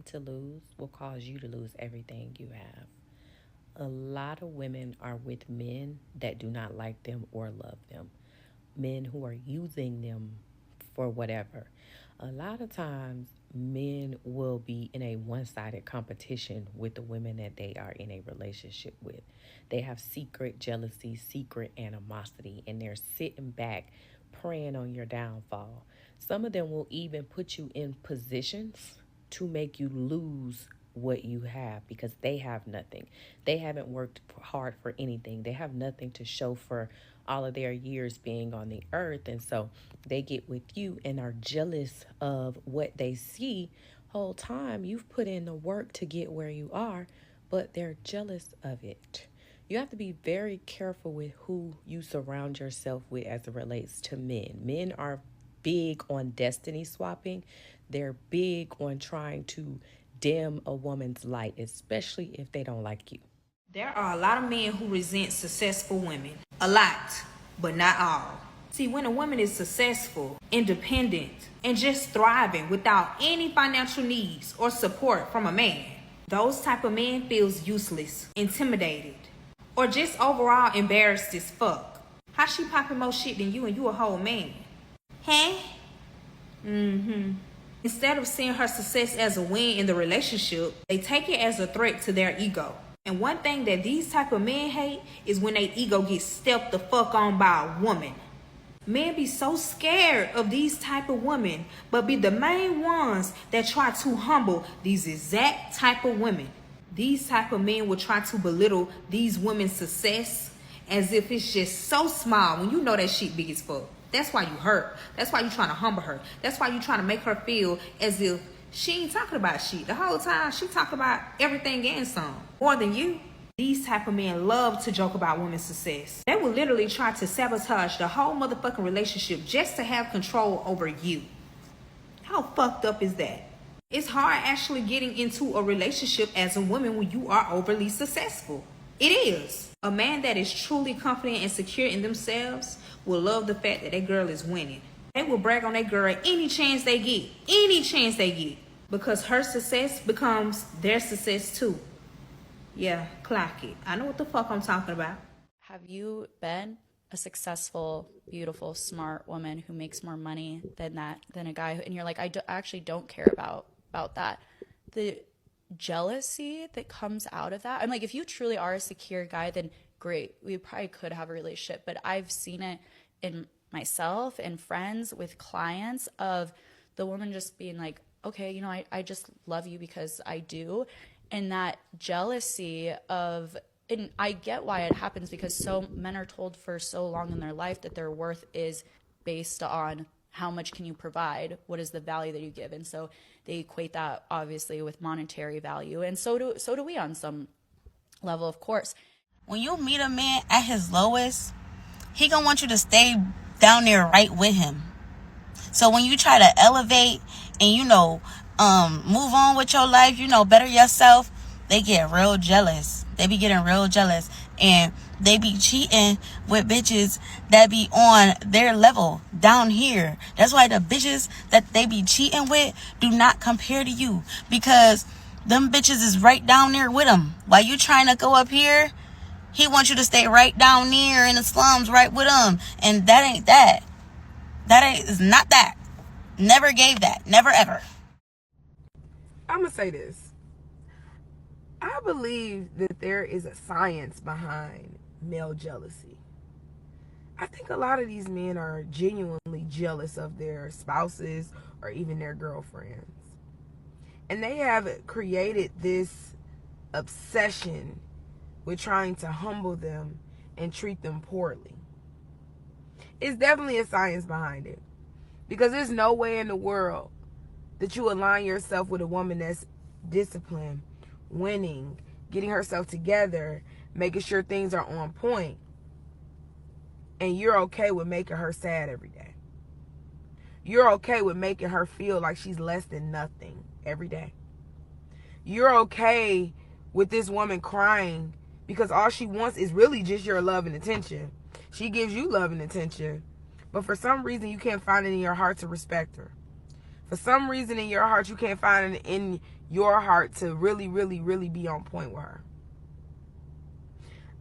to lose will cause you to lose everything you have. A lot of women are with men that do not like them or love them, men who are using them for whatever. A lot of times, men will be in a one sided competition with the women that they are in a relationship with. They have secret jealousy, secret animosity, and they're sitting back preying on your downfall. Some of them will even put you in positions to make you lose what you have because they have nothing. They haven't worked hard for anything. They have nothing to show for all of their years being on the earth. And so they get with you and are jealous of what they see. Whole time you've put in the work to get where you are, but they're jealous of it. You have to be very careful with who you surround yourself with as it relates to men. Men are big on destiny swapping. They're big on trying to dim a woman's light, especially if they don't like you. There are a lot of men who resent successful women. A lot, but not all. See, when a woman is successful, independent, and just thriving without any financial needs or support from a man, those type of men feels useless, intimidated, or just overall embarrassed as fuck. How she popping more shit than you and you a whole man? Huh? Instead of seeing her success as a win in the relationship, they take it as a threat to their ego. And one thing that these type of men hate is when their ego gets stepped the fuck on by a woman. Men be so scared of these type of women, but be the main ones that try to humble these exact type of women. These type of men will try to belittle these women's success as if it's just so small when you know that shit big as fuck. That's why you hurt. That's why you trying to humble her. That's why you trying to make her feel as if she ain't talking about shit. The whole time she talking about everything and some. More than you. These type of men love to joke about women's success. They will literally try to sabotage the whole motherfucking relationship just to have control over you. How fucked up is that? It's hard actually getting into a relationship as a woman when you are overly successful. It is. A man that is truly confident and secure in themselves will love the fact that girl is winning. They will brag on that girl any chance they get. Any chance they get. Because her success becomes their success too. Yeah, clock it. I know what the fuck I'm talking about. Have you been a successful, beautiful, smart woman who makes more money than a guy and you're like, actually don't care about that? The jealousy that comes out of that. I'm like, if you truly are a secure guy, then great, we probably could have a relationship. But I've seen it in myself and friends with clients of the woman just being like, okay, I just love you because I do. And that jealousy of, and I get why it happens because so men are told for so long in their life that their worth is based on how much can you provide, what is the value that you give, and so they equate that obviously with monetary value, and so do we on some level, of course. When you meet a man at his lowest, he gonna want you to stay down there right with him. So when you try to elevate and move on with your life, better yourself, they get real jealous. They be getting real jealous. And they be cheating with bitches that be on their level down here. That's why the bitches that they be cheating with do not compare to you. Because them bitches is right down there with them. While you trying to go up here, he wants you to stay right down there in the slums right with him. And that ain't that. Is not that. Never gave that. Never ever. I'm going to say this. I believe that there is a science behind male jealousy. I think a lot of these men are genuinely jealous of their spouses or even their girlfriends. And they have created this obsession with trying to humble them and treat them poorly. It's definitely a science behind it. Because there's no way in the world that you align yourself with a woman that's disciplined, winning, getting herself together, making sure things are on point, and you're okay with making her sad every day. You're okay with making her feel like she's less than nothing every day. You're okay with this woman crying because all she wants is really just your love and attention. She gives you love and attention, but for some reason you can't find it in your heart to respect her. For some reason in your heart, you can't find it in your heart to really, really, really be on point with her.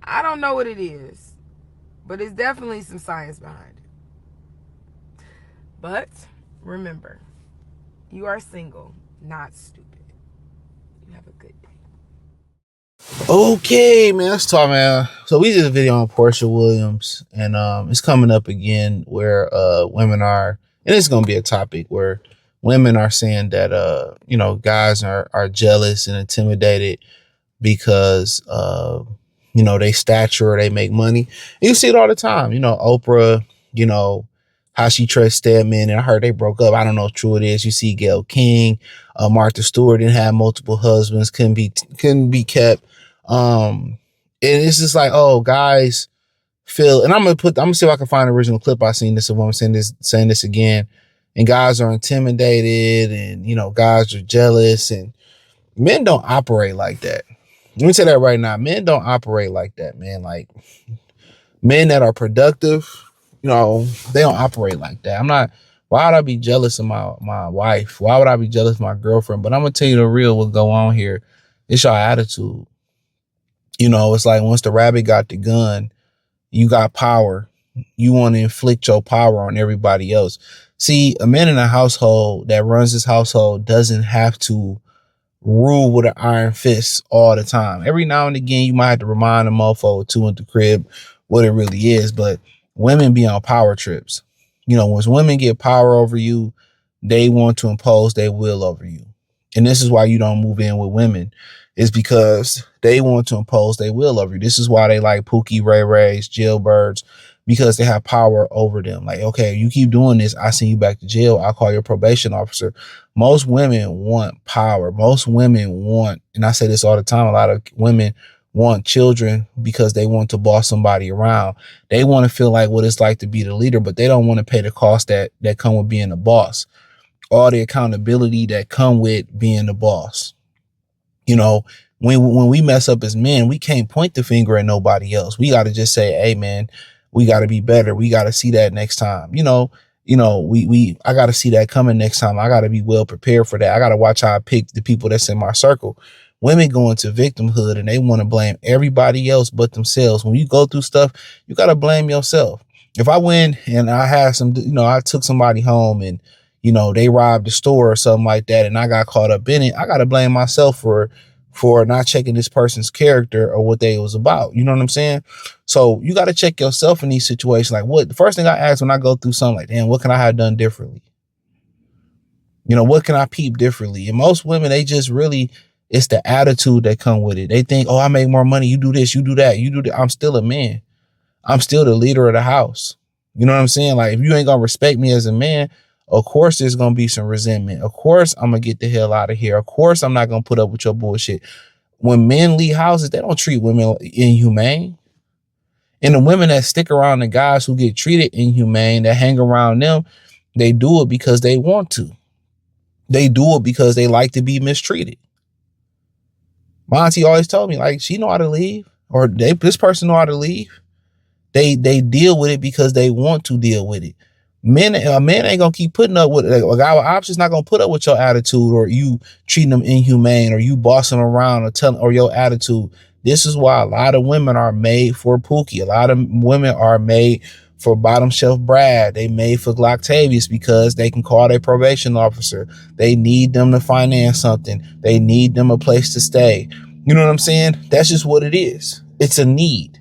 I don't know what it is, but it's definitely some science behind it. But remember, you are single, not stupid. You have a good day. Okay, man, let's talk, man. So we did a video on Portia Williams, and it's coming up again where women are, and it's gonna be a topic where women are saying that guys are jealous and intimidated because they stature or they make money. And you see it all the time. Oprah, how she treats Stedman, and I heard they broke up. I don't know if true it is. You see Gayle King, Martha Stewart didn't have multiple husbands, couldn't be kept. And it's just like, oh, guys feel, and I'm gonna see if I can find an original clip. I seen this of woman saying this again, and guys are intimidated, and guys are jealous, and men don't operate like that. Let me say that right now. Men don't operate like that, man. Like, men that are productive, they don't operate like that. Why would I be jealous of my wife? Why would I be jealous of my girlfriend? But I'm gonna tell you the real what go on here. It's your attitude. It's like once the rabbit got the gun, you got power. You want to inflict your power on everybody else. See, a man in a household that runs his household doesn't have to rule with an iron fist all the time. Every now and again, you might have to remind a mofo or two at the crib what it really is. But women be on power trips. Once women get power over you, they want to impose their will over you. And this is why you don't move in with women. It's because they want to impose their will over you. This is why they like Pookie, Ray Rays, jailbirds, because they have power over them. Like, okay, you keep doing this, I send you back to jail. I'll call your probation officer. Most women want power. Most women want, and I say this all the time, a lot of women want children because they want to boss somebody around. They want to feel like what it's like to be the leader, but they don't want to pay the cost that come with being the boss. All the accountability that come with being the boss. When we mess up as men, we can't point the finger at nobody else. We got to just say, hey, man, we got to be better. We got to see that next time. I got to see that coming next time. I got to be well prepared for that. I got to watch how I pick the people that's in my circle. Women go into victimhood and they want to blame everybody else but themselves. When you go through stuff, you got to blame yourself. If I went and I had I took somebody home and, they robbed the store or something like that, and I got caught up in it, I got to blame myself for not checking this person's character or what they was about. You know what I'm saying? So you got to check yourself in these situations. Like, what the first thing I ask when I go through something like, damn, what can I have done differently? What can I peep differently? And most women, they just really, it's the attitude that come with it. They think, oh, I make more money. You do this, you do that, you do that. I'm still a man. I'm still the leader of the house. You know what I'm saying? Like, if you ain't gonna respect me as a man, of course there's gonna be some resentment. Of course I'm gonna get the hell out of here. Of course I'm not gonna put up with your bullshit. When men leave houses, they don't treat women inhumane. And the women that stick around the guys who get treated inhumane, that hang around them, they do it because they want to. They do it because they like to be mistreated. My auntie always told me, like, she know how to leave, or this person know how to leave. They deal with it because they want to deal with it. A man ain't gonna keep putting up with it. Like, a guy with options not gonna put up with your attitude, or you treating them inhumane, or you bossing around, or your attitude. This is why a lot of women are made for Pookie. A lot of women are made for bottom shelf Brad. They made for Glocktavius because they can call their probation officer. They need them to finance something. They need them a place to stay. You know what I'm saying? That's just what it is. It's a need.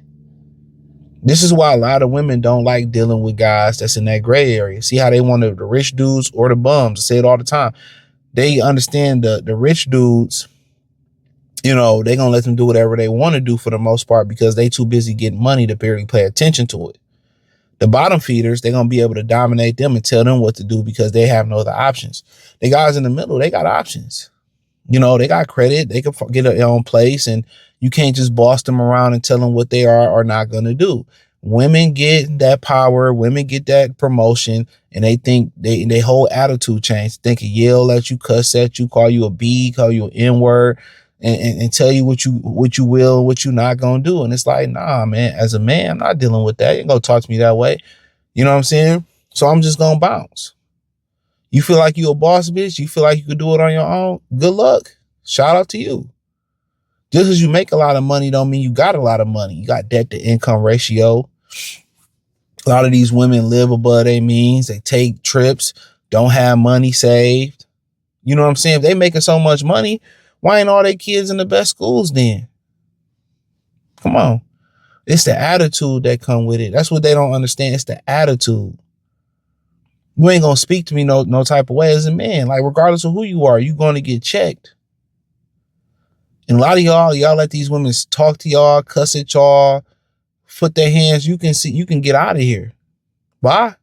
This is why a lot of women don't like dealing with guys that's in that gray area. See how they want the rich dudes or the bums. I say it all the time. They understand the rich dudes, they gonna let them do whatever they want to do for the most part because they too busy getting money to barely pay attention to it. The bottom feeders, they're gonna be able to dominate them and tell them what to do because they have no other options. The guys in the middle, they got options. They got credit. They can get their own place, and you can't just boss them around and tell them what they are or not going to do. Women get that power. Women get that promotion, and they think they whole attitude change. They can yell at you, cuss at you, call you a B, call you an N-word, and tell you what you will and what you're not going to do. And it's like, nah, man, as a man, I'm not dealing with that. You ain't going to talk to me that way. You know what I'm saying? So I'm just going to bounce. You feel like you a boss bitch? You feel like you could do it on your own? Good luck. Shout out to you. Just because you make a lot of money don't mean you got a lot of money. You got debt to income ratio. A lot of these women live above their means. They take trips, don't have money saved. You know what I'm saying? If they making so much money, why ain't all their kids in the best schools then? Come on. It's the attitude that come with it. That's what they don't understand. It's the attitude. You ain't gonna speak to me no type of way as a man. Like, regardless of who you are, you gonna get checked. And a lot of y'all let these women talk to y'all, cuss at y'all, put their hands. You can get out of here. Why?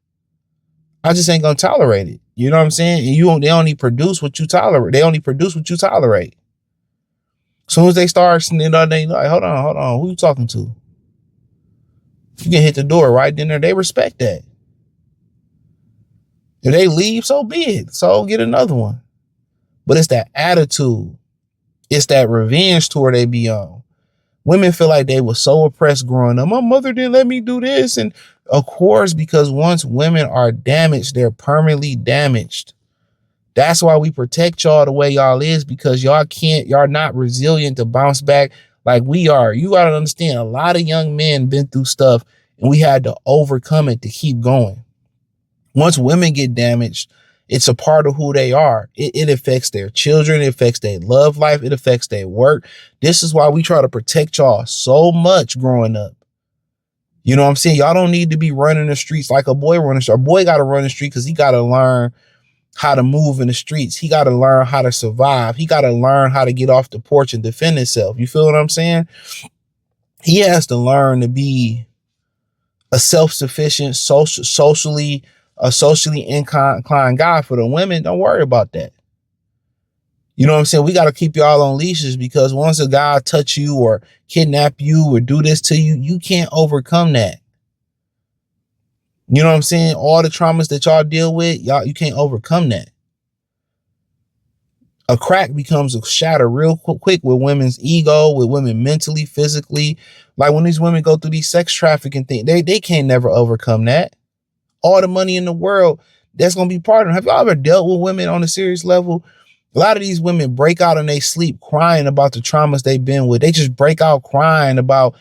I just ain't gonna tolerate it. You know what I'm saying? And they only produce what you tolerate. They only produce what you tolerate. As soon as they start, they like, hold on, who you talking to? You can hit the door right then there. They respect that. If they leave, so be it. So get another one. But it's that attitude. It's that revenge tour they be on. Women feel like they were so oppressed growing up. My mother didn't let me do this. And of course, because once women are damaged, they're permanently damaged. That's why we protect y'all the way y'all is, because y'all not resilient to bounce back like we are. You got to understand, a lot of young men been through stuff and we had to overcome it to keep going. Once women get damaged, it's a part of who they are. It affects their children. It affects their love life. It affects their work. This is why we try to protect y'all so much growing up. You know what I'm saying? Y'all don't need to be running the streets like a boy running the street. A boy got to run the street because he got to learn how to move in the streets. He got to learn how to survive. He got to learn how to get off the porch and defend himself. You feel what I'm saying? He has to learn to be a self-sufficient, socially inclined guy. For the women, don't worry about that. You know what I'm saying? We got to keep y'all on leashes, because once a guy touch you or kidnap you or do this to you, you can't overcome that. You know what I'm saying? All the traumas that y'all deal with, you can't overcome that. A crack becomes a shatter real quick with women's ego, with women mentally, physically. Like when these women go through these sex trafficking things, they can't never overcome that. All the money in the world, that's going to be part of them. Have y'all ever dealt with women on a serious level? A lot of these women break out in their sleep crying about the traumas they've been with. They just break out crying about,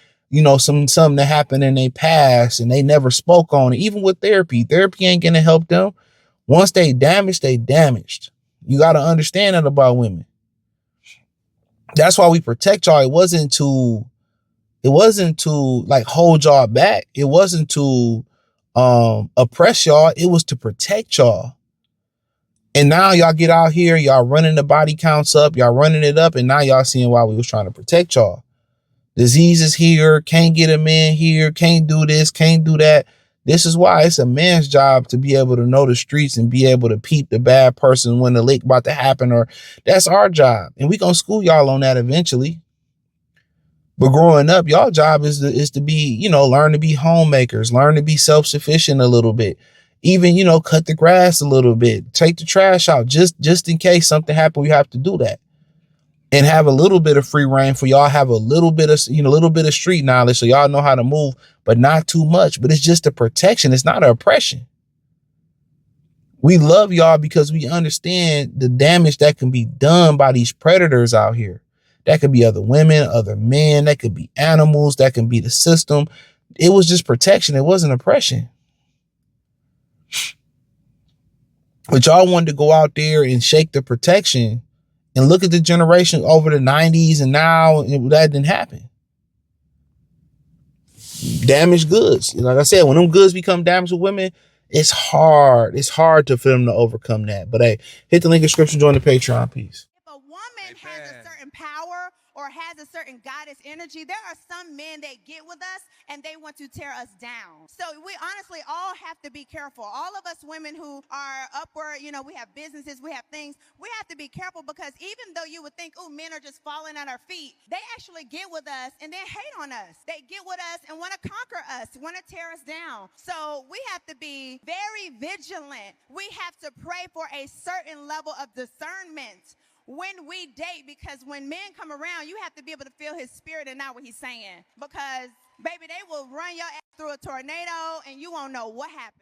something that happened in their past and they never spoke on it. Even with therapy ain't going to help them. Once they damaged, they damaged. You got to understand that about women. That's why we protect y'all. It wasn't to like hold y'all back. It wasn't to oppress y'all. It was to protect y'all. And now y'all get out here, y'all running the body counts up, y'all running it up, and now y'all seeing why we was trying to protect y'all. Disease is here, can't get a man here, can't do this, can't do that. This is why it's a man's job to be able to know the streets and be able to peep the bad person when the leak about to happen, or that's our job. And we gonna school y'all on that eventually. But growing up, y'all job is to be, learn to be homemakers, learn to be self-sufficient a little bit. Even, cut the grass a little bit, take the trash out, just in case something happened, we have to do that. And have a little bit of free reign for y'all, have a little bit of street knowledge so y'all know how to move, but not too much. But it's just a protection. It's not an oppression. We love y'all because we understand the damage that can be done by these predators out here. That could be other women, other men, that could be animals, that can be the system. It was just protection. It wasn't oppression. But y'all wanted to go out there and shake the protection and look at the generation over the 90s and now that didn't happen. Damaged goods. Like I said, when them goods become damaged with women, it's hard. It's hard for them to overcome that. But hey, hit the link in the description, join the Patreon piece. If a woman has a certain power or has a certain goddess energy, there are some men that get with us and they want to tear us down. So we honestly all have to be careful. All of us women who are upward, we have businesses, we have things, we have to be careful, because even though you would think, men are just falling at our feet, they actually get with us and then hate on us. They get with us and want to conquer us, want to tear us down. So we have to be very vigilant. We have to pray for a certain level of discernment when we date, because when men come around, you have to be able to feel his spirit and not what he's saying, because baby, they will run your ass through a tornado and you won't know what happened.